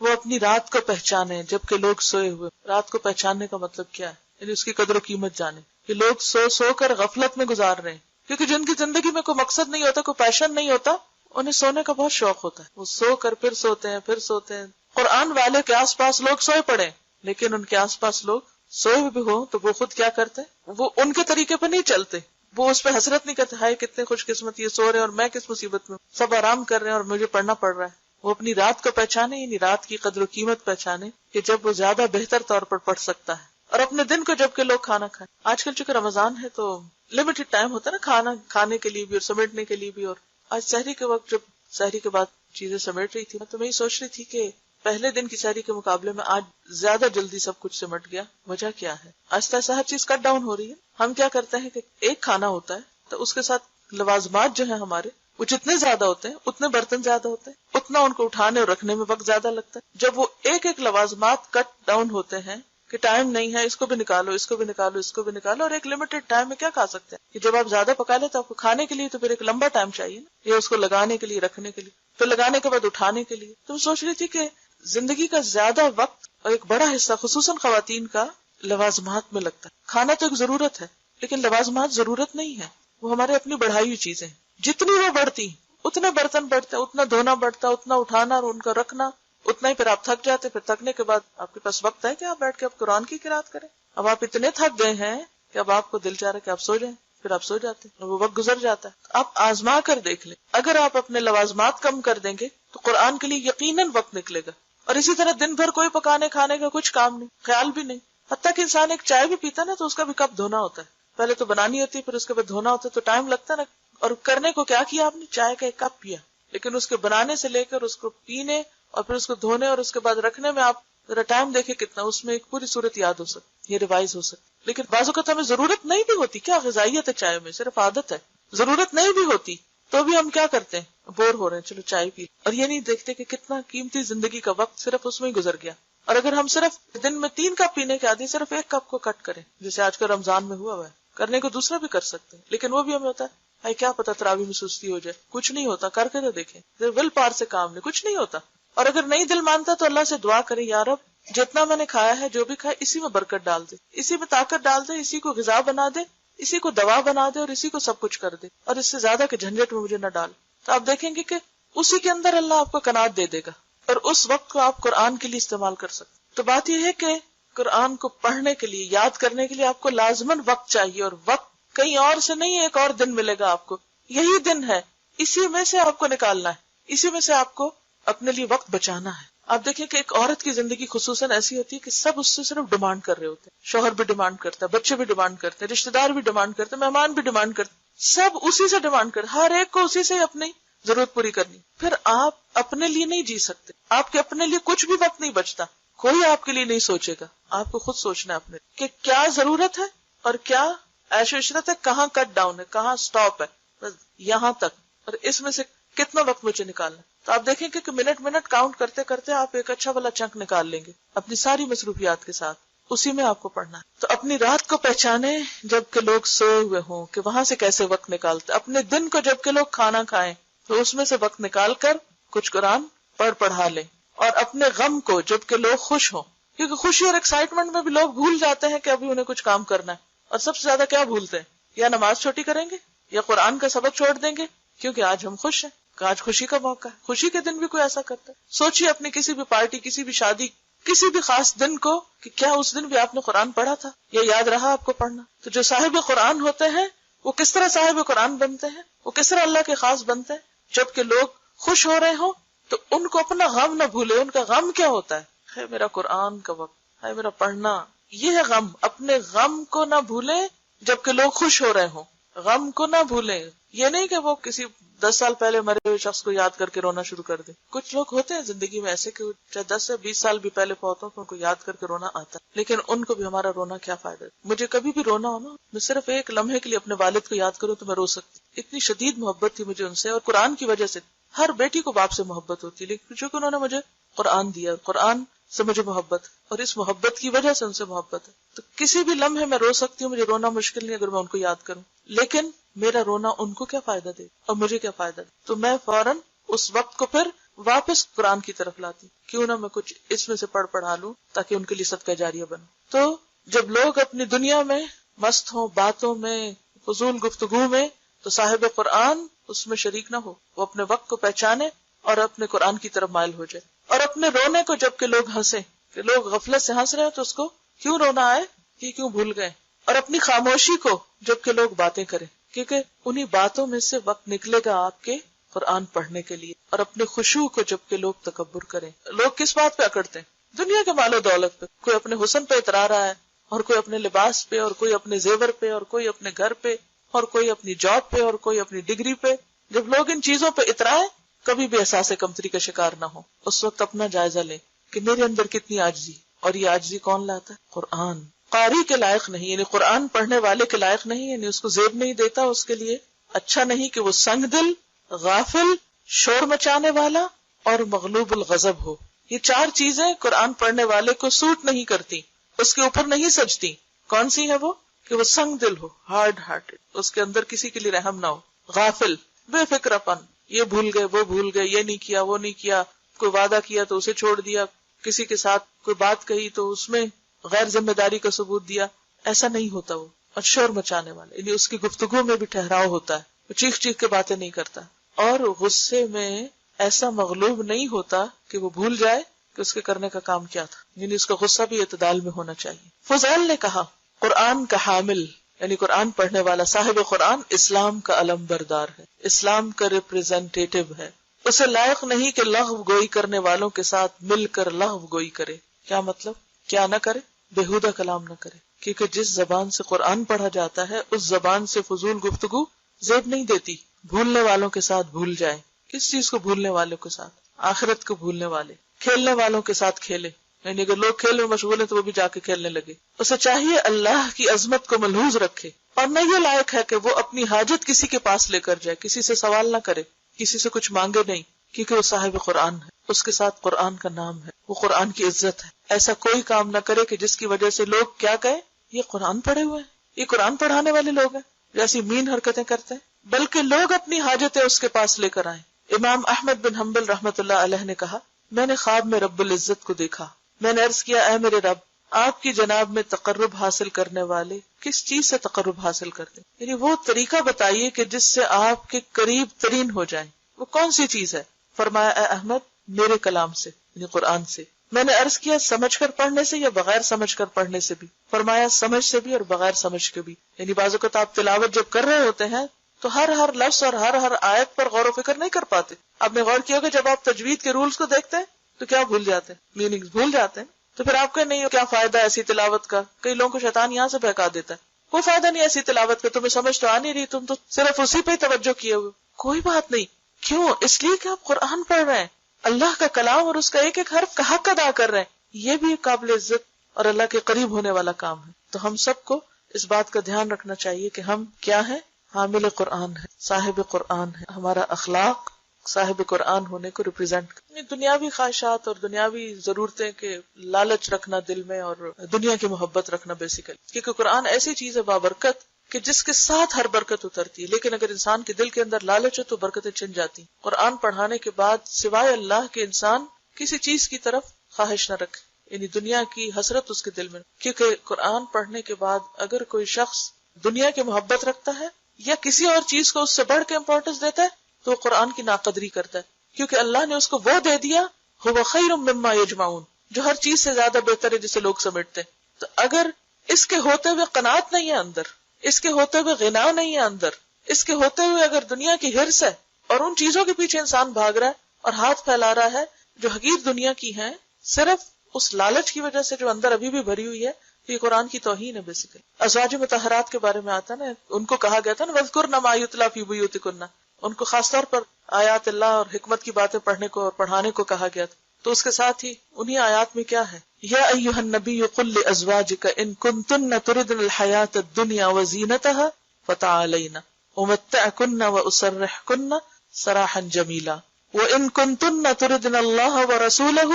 وہ اپنی رات کو پہچانے جبکہ لوگ سوئے ہوئے. رات کو پہچاننے کا مطلب کیا ہے؟ یعنی اس کی قدر و قیمت جانے کہ لوگ سو کر غفلت میں گزار رہے ہیں، کیونکہ جن کی زندگی میں کوئی مقصد نہیں ہوتا، کوئی پیشن نہیں ہوتا، انہیں سونے کا بہت شوق ہوتا ہے. وہ سو کر پھر سوتے ہیں، پھر سوتے ہیں. قرآن والے کے آس پاس لوگ سوئے پڑے، لیکن ان کے آس پاس لوگ سوئے ہوئے بھی ہوں تو وہ خود کیا کرتے؟ وہ ان کے طریقے پہ نہیں چلتے، وہ اس پہ حسرت نہیں کرتے ہائے کتنے خوش قسمت یہ سو رہے ہیں اور میں کس مصیبت میں، سب آرام کر رہے ہیں اور مجھے پڑھنا پڑ رہا ہے. وہ اپنی رات کو پہچانے، یعنی رات کی قدر و قیمت پہچانے کہ جب وہ زیادہ بہتر طور پر پڑھ سکتا ہے، اور اپنے دن کو جب کہ لوگ کھانا کھائیں. آج کل چونکہ رمضان ہے تو لمیٹڈ ٹائم ہوتا ہے نا کھانا کھانے کے لیے بھی اور سمیٹنے کے لیے بھی. اور آج سحری کے وقت جب سحری کے بعد چیزیں سمیٹ رہی تھی تو میں یہ سوچ رہی تھی کہ پہلے دن کی سحری کے مقابلے میں آج زیادہ جلدی سب کچھ سمٹ گیا. وجہ کیا ہے؟ آہستہ آہستہ ہر چیز کٹ ڈاؤن ہو رہی ہے. ہم کیا کرتے ہیں کہ ایک کھانا ہوتا ہے تو اس کے ساتھ لوازمات جو ہیں ہمارے وہ جتنے زیادہ ہوتے ہیں اتنے برتن زیادہ ہوتے ہیں، اتنا ان کو اٹھانے اور رکھنے میں وقت زیادہ لگتا ہے. جب وہ ایک ایک لوازمات کٹ ڈاؤن ہوتے ہیں کہ ٹائم نہیں ہے، اس کو بھی نکالو، اس کو بھی نکالو، اس کو بھی نکالو، اور ایک لمیٹڈ ٹائم میں کیا کھا سکتے ہیں کہ جب آپ زیادہ پکا لیں تو آپ کو کھانے کے لیے تو پھر ایک لمبا ٹائم چاہیے نا، یا اس کو لگانے کے لیے، رکھنے کے لیے، پھر لگانے کے بعد اٹھانے کے لیے. تو میں سوچ رہی تھی کہ زندگی کا زیادہ وقت اور ایک بڑا حصہ خصوصاً خواتین کا لوازمات میں لگتا ہے. کھانا تو ایک ضرورت ہے لیکن لوازمات ضرورت نہیں ہے، وہ ہمارے اپنی بڑھائی ہوئی چیزیں ہیں. جتنی وہ بڑھتی اتنے برتن بڑھتے، اتنا دھونا بڑھتا، اتنا اٹھانا اور ان کا رکھنا، اتنا ہی پھر آپ تھک جاتے. پھر تھکنے کے بعد آپ کے پاس وقت ہے کہ آپ بیٹھ کے اب قرآن کی قرات کریں. اب آپ اتنے تھک گئے ہیں کہ اب آپ کو دل چاہ رہا ہے کہ آپ سو جائیں، پھر آپ سو جاتے ہیں اور وہ وقت گزر جاتا ہے. آپ آزما کر دیکھ لیں، اگر آپ اپنے لوازمات کم کر دیں گے تو قرآن کے لیے یقیناً وقت نکلے گا. اور اسی طرح دن بھر کوئی پکانے کھانے کا کچھ کام نہیں، خیال بھی نہیں. حتیٰ کہ انسان ایک چائے بھی پیتا نا تو اس کا بھی کپ دھونا ہوتا ہے. پہلے تو بنانی ہوتی ہے، پھر اس کے بعد دھونا ہوتا ہے، تو ٹائم لگتا ہے نا. اور کرنے کو کیا کیا آپ نے؟ چائے کا ایک کپ پیا، لیکن اس کے بنانے سے لے کر اس کو پینے اور پھر اس کو دھونے اور اس کے بعد رکھنے میں آپ ذرا ٹائم دیکھیں کتنا، اس میں ایک پوری صورت یاد ہو سکتی، یہ ریوائز ہو سکتی. لیکن بعض اوقات ہمیں ضرورت نہیں بھی ہوتی. کیا غذائیت ہے چائے میں؟ صرف عادت ہے. ضرورت نہیں بھی ہوتی تو بھی ہم کیا کرتے ہیں؟ بور ہو رہے ہیں، چلو چائے پی. اور یہ نہیں دیکھتے کہ کتنا قیمتی زندگی کا وقت صرف اس میں ہی گزر گیا. اور اگر ہم صرف دن میں 3 کپ پینے کے عادی، صرف ایک کپ کو کٹ کریں، جیسے آج کل رمضان میں ہوا ہے، کرنے کو دوسرا بھی کر سکتے ہیں، لیکن وہ بھی ہمیں ہوتا ہے کیا پتا تراویح میں سستی ہو جائے. کچھ نہیں ہوتا، کر کے تو دیکھیں. ول پار سے کام نہیں، کچھ نہیں ہوتا. اور اگر نہیں دل مانتا تو اللہ سے دعا کریں، یا رب جتنا میں نے کھایا ہے، جو بھی کھایا، اسی میں برکت ڈال دے، اسی میں طاقت ڈال دے، اسی کو غذا بنا دے، اسی کو دوا بنا دے، اور اسی کو سب کچھ کر دے، اور اس سے زیادہ کے جھنجٹ میں مجھے نہ ڈال. تو آپ دیکھیں گے کہ اسی کے اندر اللہ آپ کو قناعت دے دے گا، اور اس وقت کو آپ قرآن کے لیے استعمال کر سکتے. تو بات یہ ہے کہ قرآن کو پڑھنے کے لیے، یاد کرنے کے لیے آپ کو لازماً وقت چاہیے، اور وقت کہیں اور سے نہیں، ایک اور دن ملے گا آپ کو. یہی دن ہے، اسی میں سے آپ کو نکالنا ہے، اسی میں سے آپ کو اپنے لیے وقت بچانا ہے. آپ دیکھیں کہ ایک عورت کی زندگی خصوصاً ایسی ہوتی ہے کہ سب اس سے صرف ڈیمانڈ کر رہے ہوتے ہیں. شوہر بھی ڈیمانڈ کرتا ہے، بچے بھی ڈیمانڈ کرتے ہیں، رشتے دار بھی ڈیمانڈ کرتے ہیں، مہمان بھی ڈیمانڈ کرتے ہیں، سب اسی سے ڈیمانڈ کرتے، ہر ایک کو اسی سے اپنی ضرورت پوری کرنی. پھر آپ اپنے لیے نہیں جی سکتے، آپ کے اپنے لیے کچھ بھی وقت نہیں بچتا. کوئی آپ کے لیے نہیں سوچے گا، آپ کو خود سوچنا ہے اپنے کہ کیا ضرورت ہے اور کیا عیش و عشرت ہے، کہاں کٹ ڈاؤن ہے، کہاں سٹاپ ہے، بس یہاں تک، اور اس میں سے کتنا وقت مجھے نکالنا. تو آپ دیکھیں کہ منٹ کاؤنٹ کرتے کرتے آپ ایک اچھا والا چنک نکال لیں گے اپنی ساری مصروفیات کے ساتھ. اسی میں آپ کو پڑھنا ہے. تو اپنی رات کو پہچانے جب کہ لوگ سوئے ہوئے ہوں، کہ وہاں سے کیسے وقت نکالتے. اپنے دن کو جب کہ لوگ کھانا کھائیں تو اس میں سے وقت نکال کر کچھ قرآن پڑھا لیں. اور اپنے غم کو جب کہ لوگ خوش ہوں، کیونکہ خوشی اور ایکسائٹمنٹ میں بھی لوگ بھول جاتے ہیں کہ ابھی انہیں کچھ کام کرنا ہے. اور سب سے زیادہ کیا بھولتے ہیں؟ یا نماز چھوٹی کریں گے، یا قرآن کا سبق چھوڑ دیں گے کیونکہ آج ہم خوش ہیں، کہ آج خوشی کا موقع ہے. خوشی کے دن بھی کوئی ایسا کرتا ہے؟ سوچیے اپنی کسی بھی پارٹی، کسی بھی شادی، کسی بھی خاص دن کو کہ کیا اس دن بھی آپ نے قرآن پڑھا تھا، یا یاد رہا آپ کو پڑھنا. تو جو صاحب قرآن ہوتے ہیں وہ کس طرح صاحب قرآن بنتے ہیں، وہ کس طرح اللہ کے خاص بنتے ہیں؟ جبکہ لوگ خوش ہو رہے ہوں تو ان کو اپنا غم نہ بھولے. ان کا غم کیا ہوتا ہے میرا قرآن کا وقت ہے، میرا پڑھنا. یہ ہے غم. اپنے غم کو نہ بھولے جبکہ لوگ خوش ہو رہے ہوں. غم کو نہ بھولیں. یہ نہیں کہ وہ کسی 10 سال پہلے مرے ہوئے شخص کو یاد کر کے رونا شروع کر دے. کچھ لوگ ہوتے ہیں زندگی میں ایسے کہ چاہے 10 سے 20 سال بھی پہلے فوت ہو تو ان کو یاد کر کے رونا آتا ہے، لیکن ان کو بھی ہمارا رونا کیا فائدہ. مجھے کبھی بھی رونا ہو نا، میں صرف ایک لمحے کے لیے اپنے والد کو یاد کروں تو میں رو سکتی. اتنی شدید محبت تھی مجھے ان سے، اور قرآن کی وجہ سے. ہر بیٹی کو باپ سے محبت ہوتی ہے، لیکن چونکہ انہوں نے مجھے قرآن دیا، اور قرآن سے مجھے محبت، اور اس محبت کی وجہ سے ان سے محبت ہے، تو کسی بھی لمحے میں رو سکتی ہوں. مجھے رونا مشکل نہیں اگر میں ان کو یاد کروں، لیکن میرا رونا ان کو کیا فائدہ دے اور مجھے کیا فائدہ دے. تو میں فوراً اس وقت کو پھر واپس قرآن کی طرف لاتی، کیوں نہ میں کچھ اس میں سے پڑھا لوں تاکہ ان کے لیے صدقہ جاریہ بنوں. تو جب لوگ اپنی دنیا میں مست ہوں، باتوں میں، فضول گفتگو میں، تو صاحب قرآن اس میں شریک نہ ہو. وہ اپنے وقت کو پہچانے اور اپنے قرآن کی طرف مائل ہو جائے. اور اپنے رونے کو جب کہ لوگ ہنسیں، کہ لوگ غفلت سے ہنس رہے ہیں تو اس کو کیوں رونا آئے، یہ کیوں بھول گئے. اور اپنی خاموشی کو جب کہ لوگ باتیں کریں، کیونکہ انہی باتوں میں سے وقت نکلے گا آپ کے قرآن پڑھنے کے لیے. اور اپنے خشوع کو جب کہ لوگ تکبر کریں. لوگ کس بات پہ اکڑتے ہیں؟ دنیا کے مال و دولت پہ. کوئی اپنے حسن پہ اترا رہا ہے، اور کوئی اپنے لباس پہ، اور کوئی اپنے زیور پہ، اور کوئی اپنے گھر پہ، اور کوئی اپنی جاب پہ، اور کوئی اپنی ڈگری پہ. جب لوگ ان چیزوں پہ اترائے، کبھی بھی احساس کمتری کا شکار نہ ہو. اس وقت اپنا جائزہ لیں کہ میرے اندر کتنی عاجزی، اور یہ عاجزی کون لاتا ہے؟ قرآن. قاری کے لائق نہیں، یعنی قرآن پڑھنے والے کے لائق نہیں، یعنی اس کو زیب نہیں دیتا، اس کے لیے اچھا نہیں کہ وہ سنگ دل، غافل، شور مچانے والا اور مغلوب الغضب ہو. یہ 4 چیزیں قرآن پڑھنے والے کو سوٹ نہیں کرتی، اس کے اوپر نہیں سجتی. کون سی ہے وہ؟ کہ وہ سنگ دل ہو، ہارڈ ہارٹڈ، اس کے اندر کسی کے لیے رحم نہ ہو، غافل، بے فکر پن، یہ بھول گئے وہ بھول گئے، یہ نہیں کیا وہ نہیں کیا، کوئی وعدہ کیا تو اسے چھوڑ دیا، کسی کے ساتھ کوئی بات کہی تو اس میں غیر ذمہ داری کا ثبوت دیا. ایسا نہیں ہوتا وہ. اور شور مچانے والا، یعنی اس کی گفتگو میں بھی ٹھہراؤ ہوتا ہے، وہ چیخ چیخ کے باتیں نہیں کرتا، اور غصے میں ایسا مغلوب نہیں ہوتا کہ وہ بھول جائے کہ اس کے کرنے کا کام کیا تھا. یعنی اس کا غصہ بھی اعتدال میں ہونا چاہیے. فضیل نے کہا قرآن کا حامل یعنی قرآن پڑھنے والا، صاحب قرآن اسلام کا علم بردار ہے، اسلام کا ریپریزنٹیٹو ہے. اسے لائق نہیں کہ لغو گوئی کرنے والوں کے ساتھ مل کر لغو گوئی کرے. کیا مطلب؟ کیا نہ کرے؟ بےہودہ کلام نہ کرے، کیونکہ جس زبان سے قرآن پڑھا جاتا ہے اس زبان سے فضول گفتگو زیب نہیں دیتی. بھولنے والوں کے ساتھ بھول جائے. کس چیز کو بھولنے والوں کے ساتھ؟ آخرت کو بھولنے والے. کھیلنے والوں کے ساتھ کھیلے، یعنی اگر لوگ کھیل میں مشغول ہیں تو وہ بھی جا کے کھیلنے لگے. اسے چاہیے اللہ کی عظمت کو ملحوظ رکھے، اور نہ یہ لائق ہے کہ وہ اپنی حاجت کسی کے پاس لے کر جائے، کسی سے سوال نہ کرے، کسی سے کچھ مانگے نہیں، کیونکہ وہ صاحب قرآن ہے، اس کے ساتھ قرآن کا نام ہے، وہ قرآن کی عزت ہے. ایسا کوئی کام نہ کرے کہ جس کی وجہ سے لوگ کیا کہیں، یہ قرآن پڑھے ہوئے ہیں، یہ قرآن پڑھانے والے لوگ ہیں، جیسی مین حرکتیں کرتے ہیں. بلکہ لوگ اپنی حاجتیں اس کے پاس لے کر آئیں. امام احمد بن حنبل رحمۃ اللہ علیہ نے کہا میں نے خواب میں رب العزت کو دیکھا. میں نے عرض کیا اے میرے رب، آپ کی جناب میں تقرب حاصل کرنے والے کس چیز سے تقرب حاصل کرتے ہیں؟ یعنی وہ طریقہ بتائیے کہ جس سے آپ کے قریب ترین ہو جائیں. وہ کون سی چیز ہے؟ فرمایا اے احمد میرے کلام سے، یعنی قرآن سے. میں نے عرض کیا سمجھ کر پڑھنے سے یا بغیر سمجھ کر پڑھنے سے بھی؟ فرمایا سمجھ سے بھی اور بغیر سمجھ کے بھی. یعنی بعض اوقات آپ تلاوت جب کر رہے ہوتے ہیں تو ہر لفظ اور ہر آیت پر غور و فکر نہیں کر پاتے. آپ نے غور کیا ہوگا جب آپ تجوید کے رولز کو دیکھتے ہیں تو کیا بھول جاتے ہیں؟ میننگ بھول جاتے ہیں. تو پھر آپ کا نہیں کیا فائدہ ایسی تلاوت کا؟ کئی لوگوں کو شیطان یہاں سے بہکا دیتا ہے، کوئی فائدہ نہیں ایسی تلاوت کا، تمہیں سمجھ تو آ نہیں رہی، تم تو صرف اسی پہ توجہ کیے ہوئے. کوئی بات نہیں. کیوں؟ اس لیے کہ آپ قرآن پڑھ رہے ہیں، اللہ کا کلام، اور اس کا ایک ایک حرف کا حق ادا کر رہے ہیں. یہ بھی ایک قابل عزت اور اللہ کے قریب ہونے والا کام ہے. تو ہم سب کو اس بات کا دھیان رکھنا چاہیے کہ ہم کیا ہیں؟ حامل قرآن ہے، صاحب قرآن ہے. ہمارا اخلاق صاحب قرآن ہونے کو ریپرزینٹ. دنیاوی خواہشات اور دنیاوی ضرورتیں کے لالچ رکھنا دل میں اور دنیا کی محبت رکھنا بیسیکلی، کیونکہ قرآن ایسی چیز ہے بابرکت کہ جس کے ساتھ ہر برکت اترتی ہے. لیکن اگر انسان کے دل کے اندر لالچ ہو تو برکتیں چھن جاتی. قرآن پڑھانے کے بعد سوائے اللہ کے انسان کسی چیز کی طرف خواہش نہ رکھے، یعنی دنیا کی حسرت اس کے دل میں. کیونکہ قرآن پڑھنے کے بعد اگر کوئی شخص دنیا کی محبت رکھتا ہے یا کسی اور چیز کو اس سے بڑھ کے امپورٹنس دیتا ہے تو وہ قرآن کی ناقدری کرتا ہے. کیونکہ اللہ نے اس کو وہ دے دیا هو خیر مما یجمعون، جو ہر چیز سے زیادہ بہتر ہے جسے لوگ سمیٹتے ہیں. تو اگر اس کے ہوتے ہوئے قناعت نہیں ہے اندر، اس کے ہوتے ہوئے غنا نہیں ہے اندر، اس کے ہوتے ہوئے اگر دنیا کی ہرس ہے اور ان چیزوں کے پیچھے انسان بھاگ رہا ہے اور ہاتھ پھیلا رہا ہے جو حقیر دنیا کی ہیں صرف اس لالچ کی وجہ سے جو اندر ابھی بھی بھری ہوئی ہے، تو یہ قرآن کی توہین ہے بیسیکلی. ازواج مطہرات کے بارے میں آتا نا، ان کو کہا گیا تھا نا وَاذْكُرْنَ مَا يُتْلَىٰ فِي بُيُوتِكُنَّ، ان کو خاص طور پر آیات اللہ اور حکمت کی باتیں پڑھنے کو اور پڑھانے کو کہا گیا تھا. تو اس کے ساتھ ہی انہی آیات میں کیا ہے، یا ایھا النبی قل لازواجک ان کنتن تردن الحیاۃ الدنیا وزینتها فتعالین امتعکن واسرحکن سراحا جمیلا وان کنتن تردن اللہ ورسولہ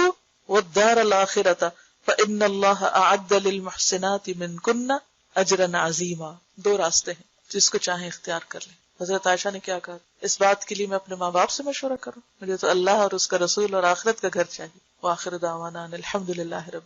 والدار الآخرۃ فإن اللہ اعد للمحسنات منکن اجرا عظیما. 2 راستے ہیں، جس کو چاہیں اختیار کر لیں. حضرت عائشہ نے کیا کہا، اس بات کے لیے میں اپنے ماں باپ سے مشورہ کروں؟ مجھے تو اللہ اور اس کا رسول اور آخرت کا گھر چاہیے. وآخر دعوانا ان الحمد للہ رب